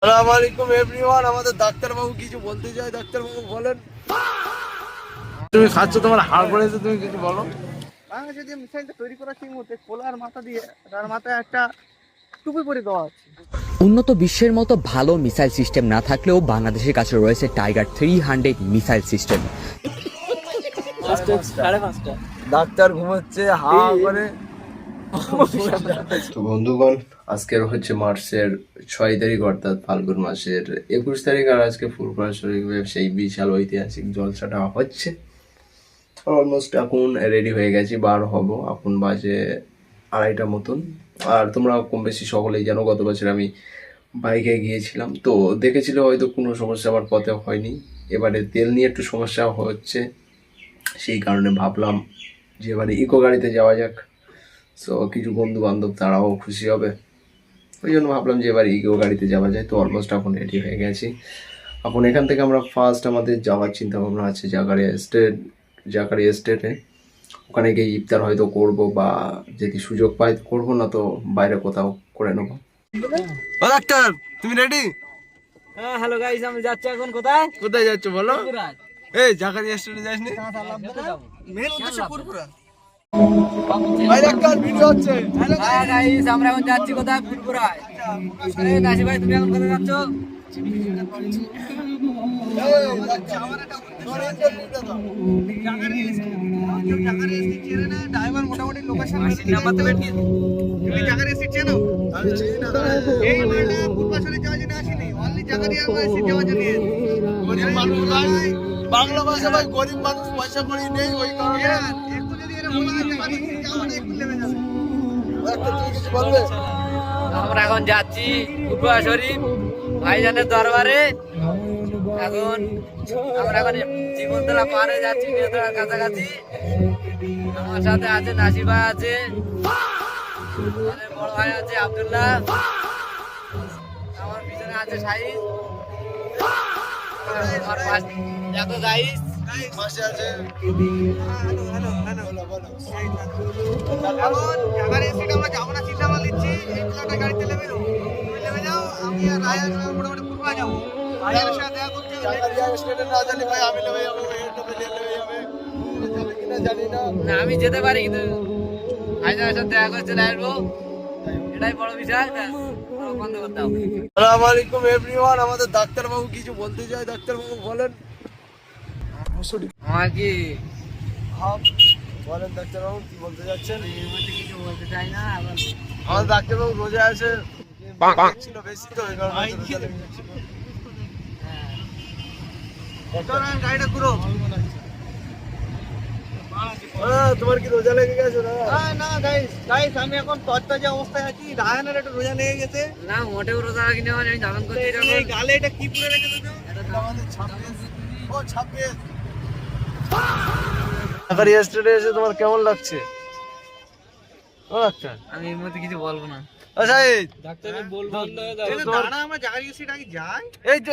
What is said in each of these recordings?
আসসালামু আলাইকুম এভরিওয়ান। আমাদের ডাক্তারবাবু কিছু বলতে চাই। ডাক্তারবাবু বলেন। তুমি খাচ্ছ, তোমার হাড় পড়েছে, তুমি কিছু বলো। বাংলাদেশে যে মিসাইলটা তৈরি করা ঠিক মতো পোলার মাথা দিয়ে তার মাথায় একটা টুপি পরে দেওয়া আছে। উন্নত বিশ্বের মতো ভালো মিসাইল সিস্টেম না থাকলেও বাংলাদেশের কাছে রয়েছে টাইগার 300 মিসাইল সিস্টেম। ডাক্তার ঘুমাচ্ছে হা করে। তো বন্ধুগণ, আজকের হচ্ছে মার্চের 6 তারিখ, অর্থাৎ ফাল্গুন মাসের 21 তারিখ। আর আজকে ফুরফুরা শরীফে সেই বিশাল ঐতিহাসিক জলসাটা হচ্ছে। অলমোস্ট এখন রেডি হয়ে গেছি, বার হব। এখন বাজে 2:30 মতন। আর তোমরা কম বেশি সকলেই জানো, গত বছর আমি বাইকে গিয়েছিলাম, তো দেখেছিল হয়তো কোনো সমস্যা আমার পথে হয়নি। এবারে তেল নিয়ে একটু সমস্যা হচ্ছে, সেই কারণে ভাবলাম যে এবারে ইকো গাড়িতে যাওয়া যাক। সো কিছু বন্ধু বান্ধব তারাও খুশি হবে, ওই জন্য ভাবলাম যে এবার ইগো গাড়িতে যাওয়া যায়। তো অলমোস্ট এখন রেডি হয়ে গেছি। এখন এখান থেকে আমরা ফার্স্ট আমাদের যাওয়ার চিন্তা ভাবনা আছে জাকারিয়া স্টেটে। ওখানে গিয়ে ইফতার হয়তো করব, বা যদি সুযোগ পাই তো করবো, না তো বাইরে কোথাও করে নেবো। ও ডাক্তার, তুমি রেডি? হ্যাঁ, হ্যালো গাইস, আমি যাচ্ছি এখন কোথায়? কোথায় যাচ্ছ বলো? ফুরফুরায়। এই জাকারিয়া স্টেটে যাসনি? মেন উদ্দেশ্য ফুরফুরা। ভাই ডাক্তার, ভিডিও হচ্ছে। হ্যাঁ গাইস, আমরা এখন যাচ্ছি কোথায়? ফুরফুরায়। আরে নাসি ভাই, তুমি এখন কোথায় যাচ্ছ? ড্রাইভার মোটামুটি লোকেশন নাম্বারতে বেটিয়ে তুমি জাকারিয়া সিট চেনো? এই মালটা পূর্বাচলে যাওয়ার জন্য আসেনি, অনলি জাকারিয়া সিট যাওয়ার জন্য। গরিব মানুষ ভাই, বাংলা ভাষা ভাই, গরিব মানুষ, পয়সা করি নেই, ওই কারণে। একটু যদি এরা বলা হয় জাকারিয়া সিট যাওয়া একটু লেগে যাবে। ডাক্তার, তুমি কিছু বলবে? আমরা এখন যাচ্ছি ফুরফুরা শরীফ ভাইজানের দরবারে। এখন আমরা এখন জীবনতলা পাহাড়ে যাচ্ছি, মেয়েতলার কাছাকাছি। আমার সাথে আছে নাসিবা, আছে আমাদের বড় ভাই আছে আব্দুল্লাহ, আমার পিছনে আছে শাহিদ, আমার পাশে দেখো গাইস পাশে আছে। এখন জাকারিয়া সিট আমরা যাবো না, চিন্তা আমরা নিচ্ছি এই প্লাটা গাড়িতে নেমে যাবো। তুমি নেমে যাও, আমি আর রায়ান মোটামুটি ফুরফুরা যাবো। ভাইয়ের সাথে দেখা করতে হবে। জাকারিয়া স্টেটে না জানি ভাই, আমি নেমে যাবো, এই নেমে যাবে। যাবে কিনা জানি না। না, আমি যেতে পারি, কিন্তু ভাইজানের সাথে দেখা করতে আসবো, এটাই বড় বিষয়। ব্যাস, বন্ধ করতে হবে। আসসালামু আলাইকুম এভরিওয়ান। আমাদের ডাক্তারবাবু কিছু বলতে চাই। ডাক্তারবাবু বলেন। আমার কি বলেন ডাক্তারবাবু, কি বলতে যাচ্ছেন? কিছু বলতে চাই না। আবার আমাদের ডাক্তারবাবু রোজা আছে, ছিল বেশি, তো এই কারণে রোজা লেগে গেছিল। গাড়িটা ঘুরো। তোমার কি রোজা লেগে গেছে দাদা? না গাইস গাইস, আমি এখন তরতাজা অবস্থায় আছি। রায়ানের একটা রোজা লেগে গেছে। না, মোটেও রোজা লাগিনি, আমি জানান করতে যাবো। এই গালে এটা কি পরে রেখেছো তো? এটা আমাদের 26। ও 26। জাকারিয়া স্টেটে এসে তোমার কেমন লাগছে? ও ডাক্তার, আমি এর মধ্যে কিছু বলবো না। আচ্ছা এই ডাক্তারের বলবো না। দাঁড়া, আমরা জাকারিয়া সিট আগে যাই। এই তো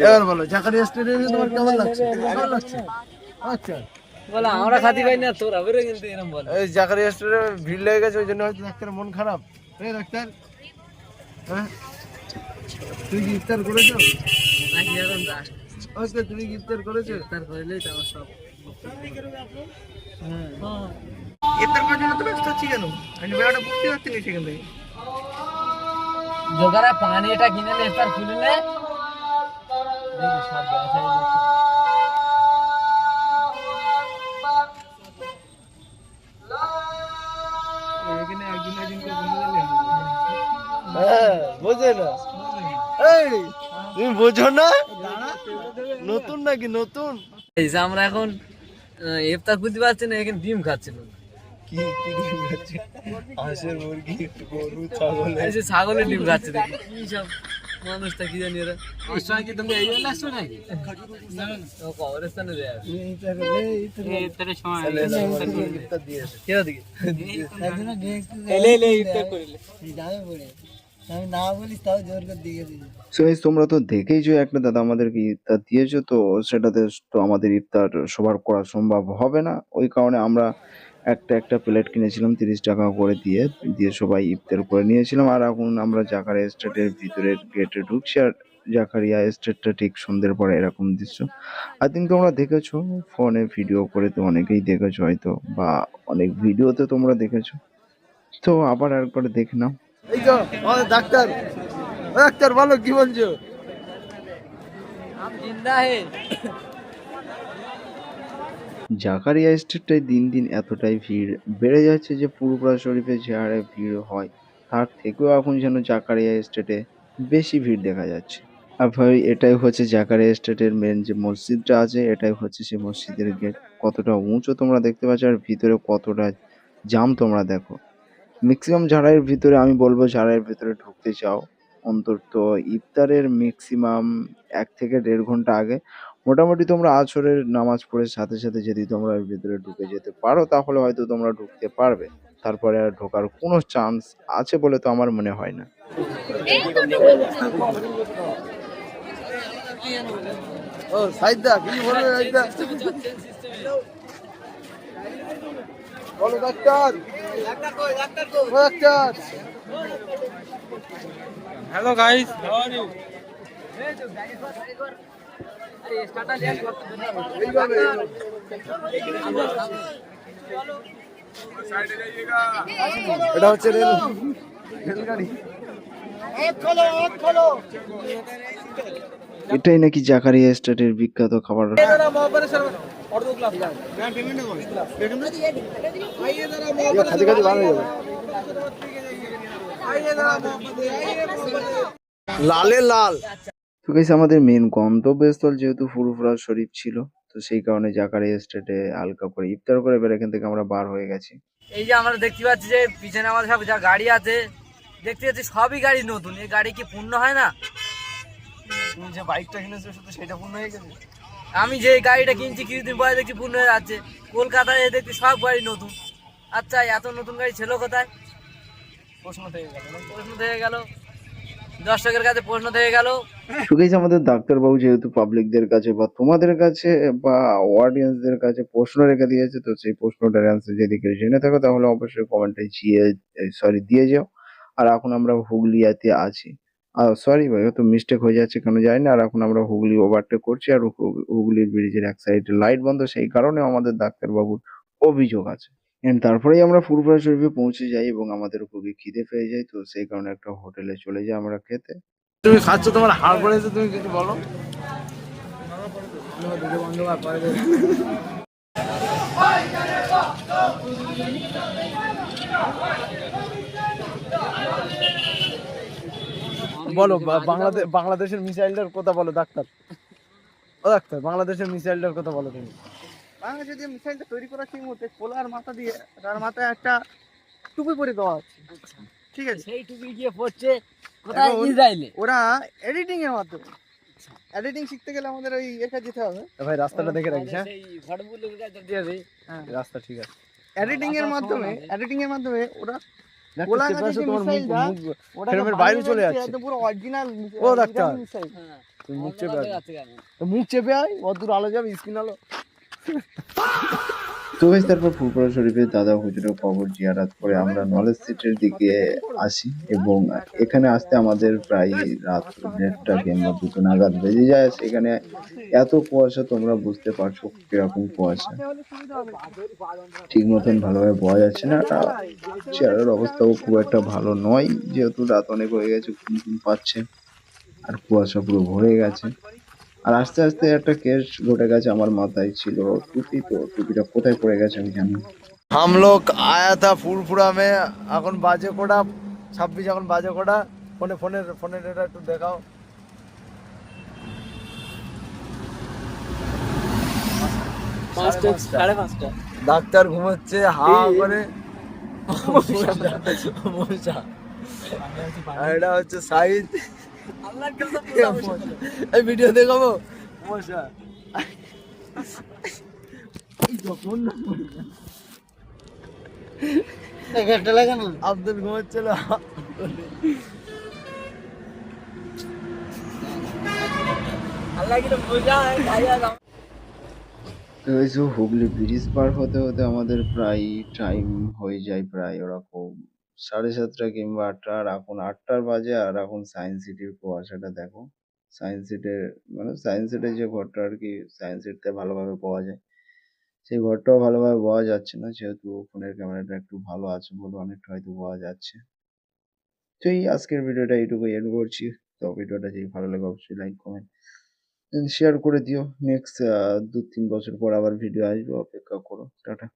এবার বলো, জাকারিয়া স্টেটে এসে তোমার কেমন লাগছে? কেমন লাগছে? আচ্ছা, বলা আমরা খাতি পাই না, তোরা বেরো, কিন্তু এরকম বল। এই জাকারিয়া স্টেটে ভিড় লেগে গেছে, ওই জন্য হয়তো ডাক্তারের মন খারাপ। এই ডাক্তার, হ্যাঁ তুই কি ইফতার করেছো? নাকি এখন যা ওকে, তুমি কি ইফতার করেছো? তার করলেই তো আমার সব। ইফতার করার জন্য তো ব্যস্ত হচ্ছি কেন? আমি বেড়াটা বুঝতে পারছি না সেখান থেকে। জোগাড়া পানি এটা কিনে নে, ইফতার খুলে নে। সব ব্যবসায়ী এখানে একদিন একদিন করে বন্ধু যাবে। হ্যাঁ, বোঝে না। এই তুমি বোঝো না? নতুন নাকি নতুন? এই যে আমরা এখন ইফতার খুঁজতে পারছি না, এখানে ডিম খাচ্ছিল। কি কি ডিম খাচ্ছে? হাঁসের, মুরগি, গরু, ছাগল। এই যে ছাগলের ডিম খাচ্ছে, দেখি কি সব মানুষটা কি জানি এরা। কি তুমি এই জন্য আসছো নাকি? ও কবরস্থানে যায় আর ইফতারের সময় ইফতার দিয়েছে। কে ওদিকে ইফতার করিলে সো গাইস, তোমরা তো দেখেইছো একটা দাদা আমাদেরকে ইফতার দিয়েছো, তো সেটাতে তো আমাদের ইফতার সবার করা সম্ভব হবে না। ওই কারণে আমরা একটা প্লেট কিনেছিলাম 30 টাকা করে দিয়ে দিয়ে সবাই ইফতার করে নিয়েছিলাম। আর এখন আমরা জাকারিয়া এস্টেটের ভিতরের গেটে ঢুকছি। আর জাকারিয়া এস্টেটটা ঠিক সন্ধ্যের পরে এরকম দৃশ্য। আই থিঙ্ক তোমরা দেখেছো, ফোনে ভিডিও করে তো অনেকেই দেখেছো হয়তো, বা অনেক ভিডিওতে তোমরা দেখেছো। তো আবার একবার দেখে নাও। এই তো আমাদের ডাক্তার, ও ডাক্তার বলো কি বলছো? জিন্দা হে। জাকারিয়া এস্টেটটায় দিন দিন এতটাই ভিড় বেড়ে যাচ্ছে যে ফুরফুরা শরীফে যে হারে ভিড় হয় তার থেকেও এখন যেন জাকারিয়া এস্টেটে বেশি ভিড় দেখা যাচ্ছে। আর ভাই এটাই হচ্ছে জাকারিয়া এস্টেটের মেন যে মসজিদটা আছে, এটাই হচ্ছে সেই মসজিদের গেট। কতটা উঁচু তোমরা দেখতে পাচ্ছ, আর ভিতরে কতটা জাম তোমরা দেখো। ম্যাক্সিমাম যারা এর ভিতরে, আমি বলবো যারা এর ভিতরে ঢুকতে চাও অন্তত ইফতারের ম্যাক্সিমাম 1 থেকে 1.5 ঘন্টা আগে মোটামুটি তোমরা আসরের নামাজ পড়ে সাথে সাথে যদি তোমরা এর ভিতরে ঢুকে যেতে পারো তাহলে হয়তো তোমরা ঢুকতে পারবে। তারপরে আর ঢোকার কোনো চান্স আছে বলে তো আমার মনে হয় না। ও সাইদা কি বলবে? সাইদা বলো ডাক্তার, ও doctor. Hello guys, how are you? এইভাবে এটা হচ্ছে রেলগাড়ি। এটাই নাকি জাকারিয়া এস্টেটের বিখ্যাত খাবার। খাতে খাতে বার হয়ে যাবে। লালে লাল। তো গাইস আমাদের মেন গন্তব্যস্থল যেহেতু ফুরফুরা শরীফ ছিল, তো সেই কারণে জাকারিয়া এস্টেটে হালকা করে ইফতার করে এবার এখান থেকে আমরা বার হয়ে গেছি। এই যে আমরা দেখতে পাচ্ছি যে পিছনে আমাদের সব যা গাড়ি আছে দেখতে পাচ্ছি সবই গাড়ি নতুন। এই গাড়ি কি পূর্ণ হয় না? তুমি যে বাইকটা কিনেছো শুধু সেটা পূর্ণ হয়ে গেছে? আমি যে গাড়িটা কিনছি কিছুদিন পরে দেখছি পূর্ণ হয়ে যাচ্ছে। কলকাতায় দেখছি সব গাড়ি নতুন। আচ্ছা এত নতুন গাড়ি ছিল কোথায়? প্রশ্ন থেকে গেল। প্রশ্ন থেকে গেল, দর্শকের কাছে প্রশ্ন থেকে গেল। তো গাইস আমাদের ডাক্তারবাবু যেহেতু পাবলিকদের কাছে বা তোমাদের কাছে বা অডিয়েন্সদের কাছে প্রশ্ন রেখে দিয়েছে, তো সেই প্রশ্নটার অ্যান্সার যদি কেউ জেনে থাকো তাহলে অবশ্যই কমেন্টে দিয়ে যাও। আর এখন আমরা হুগলিয়াতে আছি। সরি ভাই, হয়তো মিস্টেক হয়ে যাচ্ছে কেন জানি না। আর এখন আমরা হুগলি ওভারটেক করছি, আর হুগলির ব্রিজের এক সাইডে লাইট বন্ধ, সেই কারণে আমাদের ডাক্তারবাবুর অভিযোগ আছে। এন্ড তারপরেই আমরা ফুরফুরা শরীফে পৌঁছে যাই এবং আমাদের খুবই খিদে পেয়ে যায়, তো সেই কারণে একটা হোটেলে চলে যাই আমরা খেতে। তুমি খাচ্ছ, তোমার হাড় পড়েছে, তুমি কিছু বলো। বলো বাংলাদেশের মিসাইলটার কথা বলো ডাক্তার। ও ডাক্তার, বাংলাদেশের মিসাইলটার কথা বলো তুমি। বাংলাদেশে যে মিসাইলটা তৈরি করা সেই মুহূর্তে পোলার মাথা দিয়ে তার মাথায় একটা টুপি পরে দেওয়া আছে, ঠিক আছে? সেই টুপি গিয়ে পড়ছে কোথায়? ইসরায়েলে। ওরা এডিটিং এর মাধ্যমে, এডিটিং শিখতে গেলে আমাদের ওই একা যেতে হবে। ভাই রাস্তাটা দেখে রাখিস। হ্যাঁ সেই ঘটগুলোর কাছে দিয়ে দে। রাস্তা ঠিক আছে। এডিটিং এর মাধ্যমে ওরা দেখতে গোলা পাচ্ছ গাছের যে তোমার মিসাইলটা, মুখ ফ্রেমের বাইরে চলে যাচ্ছে। একদম পুরো অরিজিনাল ও ডাক্তার। মিসাইল। হ্যাঁ, তুমি মুখ চেপে আমাদের আছো। কাছে কেন? তো মুখ চেপে আয়, অদূর আলো যাবে, স্ক্রিন আলো। তো গাইস তারপর ফুরফুরা শরীফের দাদা হুজুরের কবর জিয়ারত করে আমরা নলেজ সিটির দিকে আসি এবং এখানে আসতে আমাদের প্রায় রাত 1:30 কিংবা 2 নাগাদ বেজে যায়। সেখানে এত কুয়াশা, তোমরা বুঝতে পারছো কিরকম কুয়াশা, ঠিক মতন ভালোভাবে বোঝা যাচ্ছে না। চেয়ারের অবস্থাও খুব একটা ভালো নয়, যেহেতু রাত অনেক হয়ে গেছে, ঘুম পাচ্ছে আর কুয়াশা পুরো ভরে গেছে। আর আস্তে আস্তে একটা কেস ঘটে গেছে। আমার মাথায় ছিল টুপি, তো টুপিটা কোথায় পড়ে গেছে আমি জানি না। हम लोग आया था फुरफुरा में, এখন বাজে কোটা 26, এখন বাজে কোটা। ফোনের এটা একটু দেখাও। 5:30। ডাক্তার ঘুমাচ্ছে হা করে। মশা। আর এটা হচ্ছে সাইদ। এই ভিডিও দেখাবো মশা। আব্দুল ঘুমাচ্ছিল। আল্লাহ কি তো মজা হয়, খাইয়া দাও। ওই যে হুগলি ব্রিজ পার হতে হতে আমাদের প্রায় টাইম হয়ে যায় প্রায় ওরকম 7:30 কিংবা 8টা। আর এখন 8টার বাজে, আর এখন সায়েন্স সিটির কুয়াশাটা দেখো। সায়েন্স সিটির মানে সায়েন্স সিটির যে ঘরটা আর কি সায়েন্স সিটিতে ভালোভাবে পাওয়া যায়, সেই ঘরটাও ভালোভাবে পাওয়া যাচ্ছে না, যেহেতু ফোনের ক্যামেরাটা একটু ভালো আছে বলে অনেকটা হয়তো পাওয়া যাচ্ছে। তো এই আজকের ভিডিওটা এইটুকুই এন্ড করছি। তো ভিডিওটা যদি ভালো লাগে অবশ্যই লাইক কমেন্ট শেয়ার করে দিও। নেক্সট 2-3 বছর পর আবার ভিডিও আসবে, অপেক্ষা করো। টাটা।